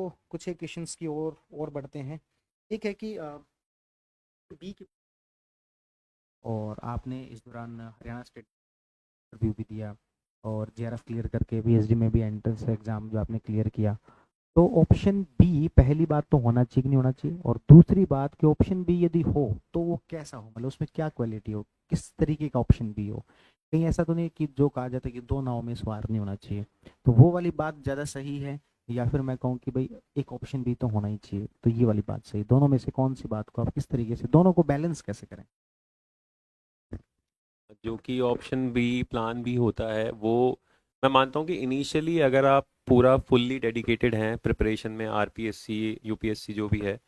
तो कुछ एक क्वेश्चंस की ओर बढ़ते हैं। एक है कि बी की, और आपने इस दौरान हरियाणा स्टेट इंटरव्यू भी दिया और जेआरएफ क्लियर करके पीएचडी में भी एंट्रेंस एग्जाम जो आपने क्लियर किया, तो ऑप्शन बी पहली बात तो होना चाहिए कि नहीं होना चाहिए, और दूसरी बात कि ऑप्शन बी यदि हो तो वो कैसा हो, मतलब उसमें क्या क्वालिटी हो, किस तरीके का ऑप्शन बी हो। कहीं ऐसा तो नहीं कि जो कहा जाता है कि दो नाव में सवार नहीं होना चाहिए, तो वो वाली बात ज़्यादा सही है, या फिर मैं कहूँ कि भाई एक ऑप्शन बी तो होना ही चाहिए, तो ये वाली बात सही, दोनों में से कौन सी बात को आप किस तरीके से दोनों को बैलेंस कैसे करें। जो कि ऑप्शन बी प्लान बी होता है वो मैं मानता हूँ कि इनिशियली अगर आप पूरा फुल्ली डेडिकेटेड हैं प्रिपरेशन में आरपीएससी यूपीएससी जो भी है,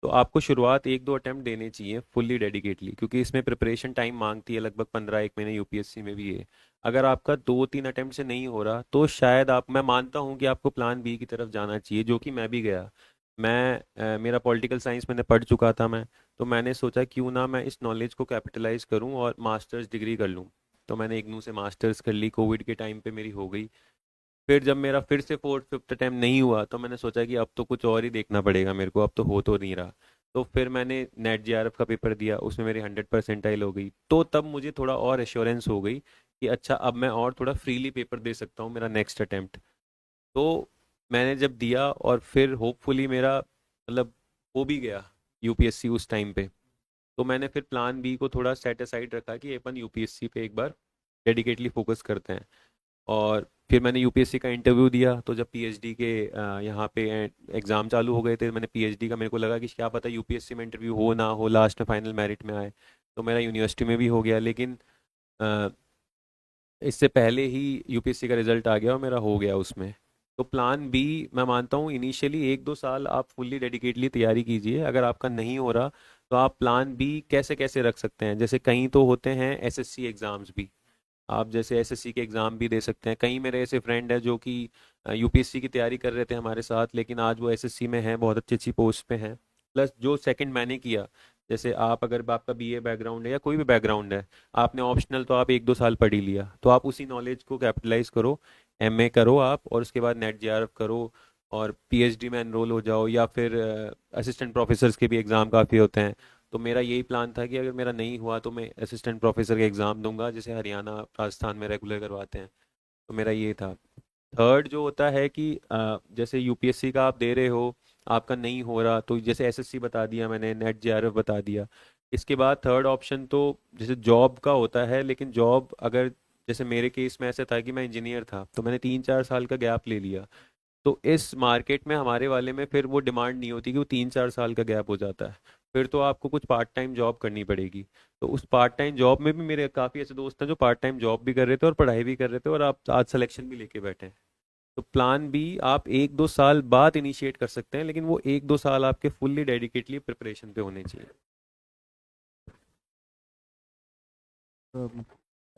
तो आपको शुरुआत एक दो अटेम्प्ट देने चाहिए फुल्ली डेडिकेटली, क्योंकि इसमें प्रिपरेशन टाइम मांगती है लगभग 15 एक महीने। यूपीएससी में भी है। अगर आपका 2-3 अटेम्प्ट से नहीं हो रहा तो शायद आप मैं मानता हूँ कि आपको प्लान बी की तरफ जाना चाहिए, जो कि मैं भी गया। मेरा पॉलिटिकल साइंस मैंने पढ़ चुका था मैं। तो मैंने सोचा क्यों ना मैं इस नॉलेज को कैपिटलाइज करूं और मास्टर्स डिग्री कर लूं। तो मैंने इग्नू से मास्टर्स कर ली, कोविड के टाइम पे मेरी हो गई। फिर जब मेरा फिर से फोर्थ फिफ्थ अटेम्प्ट नहीं हुआ तो मैंने सोचा कि अब तो कुछ और ही देखना पड़ेगा मेरे को, अब तो हो तो नहीं रहा। तो फिर मैंने नेट जेआरएफ का पेपर दिया, उसमें मेरी 100 परसेंटाइल हो गई, तो तब मुझे थोड़ा और एश्योरेंस हो गई कि अच्छा अब मैं और थोड़ा फ्रीली पेपर दे सकता हूँ मेरा नेक्स्ट अटेम्प्ट। तो मैंने जब दिया और फिर होपफुली मेरा मतलब हो भी गया यूपीएससी उस टाइम पे। तो मैंने फिर प्लान बी को थोड़ा सेट असाइड रखा कि अपन यूपीएससी पे एक बार डेडिकेटली फोकस करते हैं। और फिर मैंने यूपीएससी का इंटरव्यू दिया, तो जब पीएचडी के यहाँ पे एग्ज़ाम चालू हो गए थे, मैंने पीएचडी का मेरे को लगा कि क्या पता यूपीएससी में इंटरव्यू हो ना हो, लास्ट में फाइनल मेरिट में आए। तो मेरा यूनिवर्सिटी में भी हो गया, लेकिन अ, इससे पहले ही यूपीएससी का रिजल्ट आ गया और मेरा हो गया उसमें। तो प्लान बी मैं मानता हूँ इनिशियली 1-2 साल आप फुल्ली डेडिकेटली तैयारी कीजिए। अगर आपका नहीं हो रहा तो आप प्लान बी कैसे कैसे रख सकते हैं, जैसे कहीं तो होते हैं एसएससी एग्ज़ाम्स भी। आप जैसे एसएससी के एग्ज़ाम भी दे सकते हैं। कई मेरे ऐसे फ्रेंड है जो कि यूपीएससी की तैयारी कर रहे थे हमारे साथ, लेकिन आज वो एसएससी में हैं, बहुत अच्छी अच्छी पोस्ट पे हैं। प्लस जो सेकंड मैंने किया, जैसे आप अगर आपका बीए बैकग्राउंड है या कोई भी बैकग्राउंड है, आपने ऑप्शनल तो आप 1-2 साल पढ़ ही लिया, तो आप उसी नॉलेज को कैपिटलाइज करो। एमए करो आप और उसके बाद नेट जेआरएफ करो और पीएचडी में एनरोल हो जाओ, या फिर असिस्टेंट प्रोफेसर्स के भी एग्ज़ाम काफ़ी होते हैं। तो मेरा यही प्लान था कि अगर मेरा नहीं हुआ तो मैं असिस्टेंट प्रोफेसर का एग्ज़ाम दूंगा, जैसे हरियाणा राजस्थान में रेगुलर करवाते हैं। तो मेरा ये था। थर्ड जो होता है कि जैसे यूपीएससी का आप दे रहे हो, आपका नहीं हो रहा, तो जैसे एसएससी बता दिया मैंने, नेट जेआरएफ बता दिया। इसके बाद थर्ड ऑप्शन तो जैसे जॉब का होता है, लेकिन जॉब अगर जैसे मेरे केस में ऐसा था कि मैं इंजीनियर था तो मैंने 3-4 साल का गैप ले लिया। तो इस मार्केट में हमारे वाले में फिर वो डिमांड नहीं होती कि वो 3-4 साल का गैप हो जाता है। फिर तो आपको कुछ पार्ट टाइम जॉब करनी पड़ेगी। तो उस पार्ट टाइम जॉब में भी मेरे काफ़ी ऐसे दोस्त हैं जो पार्ट टाइम जॉब भी कर रहे थे और पढ़ाई भी कर रहे थे, और आप आज सिलेक्शन भी लेके बैठे हैं। तो प्लान बी आप 1-2 साल बाद इनिशिएट कर सकते हैं, लेकिन वो 1-2 साल आपके फुल्ली डेडिकेटली प्रिपरेशन पे होने चाहिए। तो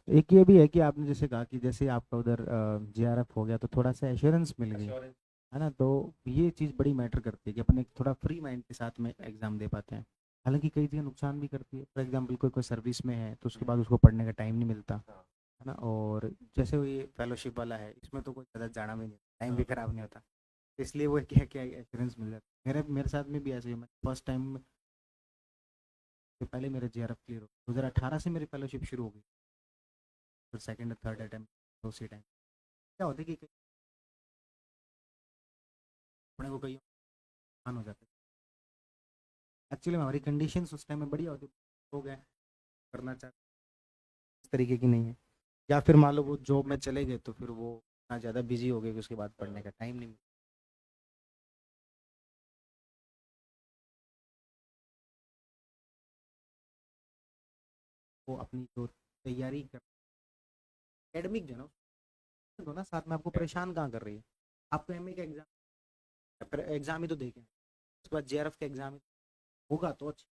एक ये भी है कि आपने जैसे कहा कि जैसे आपका उधर जेआरएफ हो गया तो थोड़ा सा एश्योरेंस मिल गई, Assurance। है ना, तो ये चीज़ बड़ी मैटर करती है कि अपन एक थोड़ा फ्री माइंड के साथ में एग्जाम दे पाते हैं। हालांकि कई चीज़ें नुकसान भी करती है, फॉर एग्जाम्पल कोई कोई सर्विस में है तो उसके बाद उसको पढ़ने का टाइम नहीं मिलता, हाँ। है ना। और जैसे वो ये फेलोशिप वाला है, इसमें तो कोई ज़्यादा जाना भी नहीं, टाइम भी खराब नहीं होता, इसलिए वो क्या क्या एश्योरेंस मिल जाता है। मेरे मेरे साथ में भी ऐसे ही, मैं फर्स्ट टाइम से पहले मेरा जेआरएफ क्लियर हो 2018 से मेरी फेलोशिप शुरू हो गई, फिर सेकंड थर्ड अटेम्प्ट उसी टाइम। क्या होता है कि अपने को कहीं आसान हो जाता है, एक्चुअली हमारी कंडीशंस उस टाइम में बढ़िया होती, हो गए करना चाहते इस तरीके की नहीं है, या फिर मान लो वो जॉब में चले गए तो फिर वो इतना ज़्यादा बिजी हो गए कि उसके बाद पढ़ने का टाइम नहीं मिला। वो अपनी जो तैयारी कर एकेडमिक जो है ना, तो ना साथ में आपको परेशान कहाँ कर रही है। आपको एमए का एग्जाम, फिर एग्जाम ही तो देखें, उसके बाद जेआरएफ का एग्जाम होगा तो अच्छा,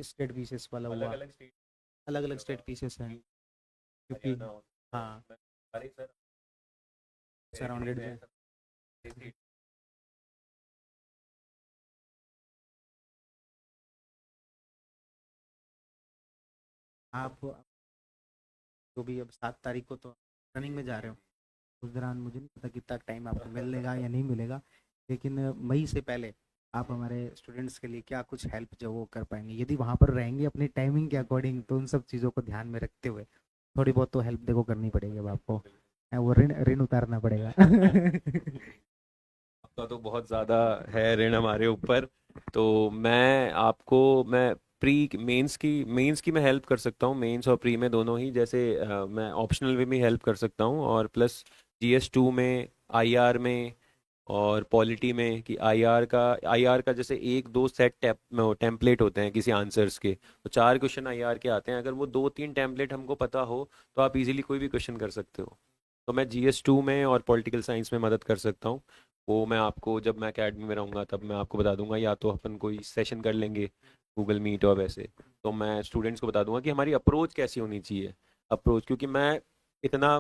स्टेट पीसेस वाला अलग हुआ, अलग स्टेट अलग अलग स्टेट पीसेस हैं, क्योंकि हरियाणा और हाँ अरे सर टेरिटरी सराउंडेड में है में सब स्टेट। आप जो भी अब 7 तारीख को तो रनिंग में जा रहे हो, उस दौरान मुझे नहीं पता कितना टाइम आपको मिलेगा या नहीं मिलेगा, लेकिन मई से पहले आप हमारे स्टूडेंट्स के लिए क्या कुछ हेल्प जो वो कर पाएंगे, यदि वहाँ पर रहेंगे अपनी टाइमिंग के अकॉर्डिंग, तो उन सब चीज़ों को ध्यान में रखते हुए थोड़ी बहुत तो हेल्प देखो करनी पड़ेगी अब आपको, वो ऋण ऋण उतारना पड़ेगा। आपका तो बहुत ज़्यादा है ऋण हमारे ऊपर। तो मैं मेंस की मैं हेल्प कर सकता हूँ, मेंस और प्री में दोनों ही। जैसे मैं ऑप्शनल में भी हेल्प कर सकता हूँ, और प्लस GS2 में, IR में और पॉलिटी में। कि आईआर का जैसे एक दो सेट टेम्पलेट होते हैं किसी आंसर्स के, तो 4 क्वेश्चन आईआर के आते हैं। अगर वो 2-3 टेम्पलेट हमको पता हो तो आप इजीली कोई भी क्वेश्चन कर सकते हो। तो मैं GS2 में और पॉलिटिकल साइंस में मदद कर सकता हूँ। वो मैं आपको, जब मैं अकेडमी में रहूँगा तब मैं आपको बता दूंगा, या तो अपन कोई सेशन कर लेंगे गूगल मीट और वैसे। तो मैं स्टूडेंट्स को बता दूंगा कि हमारी अप्रोच कैसी होनी चाहिए। अप्रोच, क्योंकि मैं इतना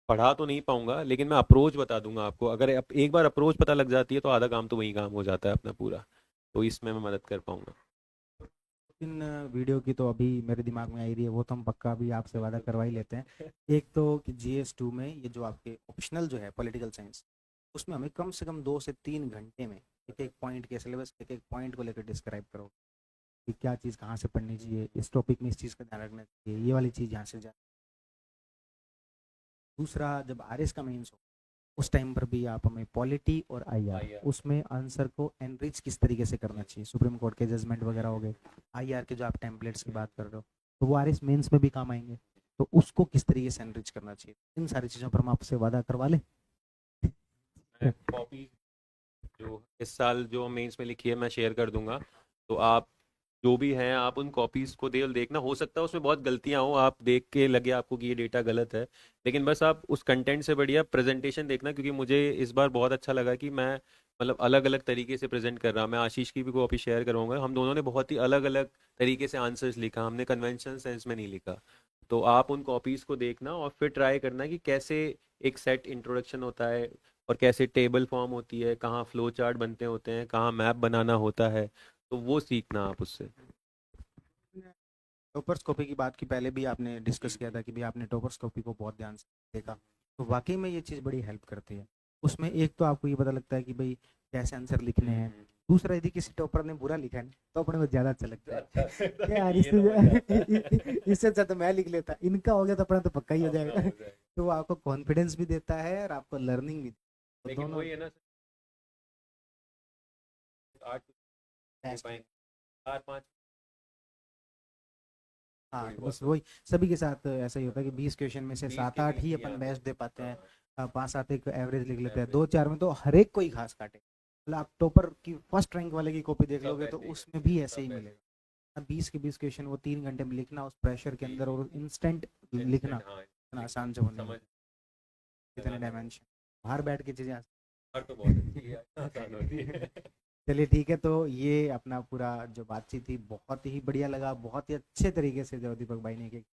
पढ़ा तो नहीं पाऊंगा, लेकिन मैं अप्रोच बता दूंगा आपको। अगर एक बार अप्रोच पता लग जाती है तो आधा काम तो वहीं काम हो जाता है अपना पूरा। तो इसमें मैं मदद कर पाऊंगा। इन वीडियो की तो अभी मेरे दिमाग में आई रही है, वो तो हम पक्का अभी आपसे वादा करवा ही लेते हैं। एक तो कि GS2 में ये जो आपके ऑप्शनल जो है पॉलिटिकल साइंस, उसमें हमें कम से कम 2 से 3 घंटे में एक एक पॉइंट के सिलेबस, एक एक पॉइंट को लेकर डिस्क्राइब करो कि क्या चीज़ कहाँ से पढ़नी चाहिए, इस टॉपिक में इस चीज़ का ध्यान रखना चाहिए, ये वाली चीज़ यहाँ से जा। दूसरा, जब RS का मेंस हो उस टाइम पर भी आप हमें पॉलिटी और IR, आइए। उसमें आंसर को एनरिच किस तरीके से करना चाहिए, सुप्रीम कोर्ट के जजमेंट वगैरह हो गए, IR के जो आप टेम्पलेट्स की बात कर रहे हो, तो वो RS मेंस में भी काम आएंगे, तो उसको किस तरीके से एनरिच करना चाहिए, इन सारी चीज़ों पर हम आपसे वादा करवा लें। कॉपी जो इस साल जो मेंस में लिखी है मैं शेयर कर दूंगा। तो आप जो भी हैं, आप उन कॉपीज़ को देखना। हो सकता है उसमें बहुत गलतियां हो, आप देख के लगे आपको कि ये डेटा गलत है, लेकिन बस आप उस कंटेंट से बढ़िया प्रेजेंटेशन देखना। क्योंकि मुझे इस बार बहुत अच्छा लगा कि मैं मतलब अलग अलग तरीके से प्रेजेंट कर रहा। मैं आशीष की भी कॉपी शेयर करूंगा। हम दोनों ने बहुत ही अलग अलग तरीके से आंसर्स लिखा, हमने कन्वेंशनल सेंस में नहीं लिखा। तो आप उन कॉपीज़ को देखना और फिर ट्राई करना कि कैसे एक सेट इंट्रोडक्शन होता है, और कैसे टेबल फॉर्म होती है, कहाँ फ्लो चार्ट बनते होते हैं, कहाँ मैप बनाना होता है। तो वो सीखना आप उससे। टोपर्सकोपी की बात की पहले भी आपने डिस्कस किया था कि भाई आपने टोपर्सकोपी को बहुत ध्यान से देखा, तो वाकई में ये चीज़ बड़ी हेल्प करती है। उसमें एक तो आपको ये पता लगता है कि भाई कैसे आंसर लिखने हैं। दूसरा, यदि किसी टॉपर ने बुरा लिखा है ना, तो अपने को ज़्यादा अच्छा लगता है कि यार ये तो मजा आता है। इससे अच्छा तो मैं लिख लेता, इनका हो गया तो अपना तो पक्का ही हो अपना जाएगा। हो जाए। तो वो आपको कॉन्फिडेंस भी देता है और आपको लर्निंग भी, तो लेकिन दोनों वही है ना, 8 दे बेस्ट। पाएंगे, 4-5 हाँ, थोड़ी तो बहुत बस तो। वही सभी के साथ ऐसा ही होता है कि 20 क्वेश्चन में से 20 सात के आठ 20 ही ही अपन आते हैं। बेस्ट दे पाते हैं। हाँ, 5-7 एक एवरेज लिख लेते हैं, एवरेज 2-4 में तो हर एक कोई घास काटे। मतलब आप टॉपर की फर्स्ट रैंक वाले की कॉपी देख सब लोगे तो वैसे ही उसमें भी करते, ऐसे सब ही वैसे ही। मिलेगा। 20 के 20 क्वेश्चन वो 3 घंटे में लिखना उस प्रेशर के अंदर, और इंस्टेंट लिखना, इंस्टेंट, हाँ। इतना लिखना, आसान से होने समझ वाला, इतने लगाना। डायमेंशन, बाहर बैठ के चीज़ें और तो बहुत अच्छी है, आसान होती है। चलिए ठीक है, तो ये अपना पूरा जो बातचीत थी बहुत ही बढ़िया लगा, बहुत ही अच्छे तरीके से जो दीपक भाई ने एक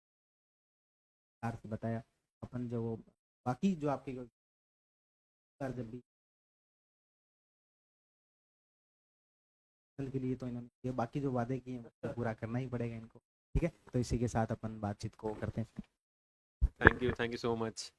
से बताया। अपन जो वो बाकी जो आपकी सर जब भी कल के लिए, तो इन्होंने ये बाकी जो वादे किए हैं वो तो पूरा करना ही पड़ेगा इनको। ठीक है, तो इसी के साथ अपन बातचीत को करते हैं। Thank you so much.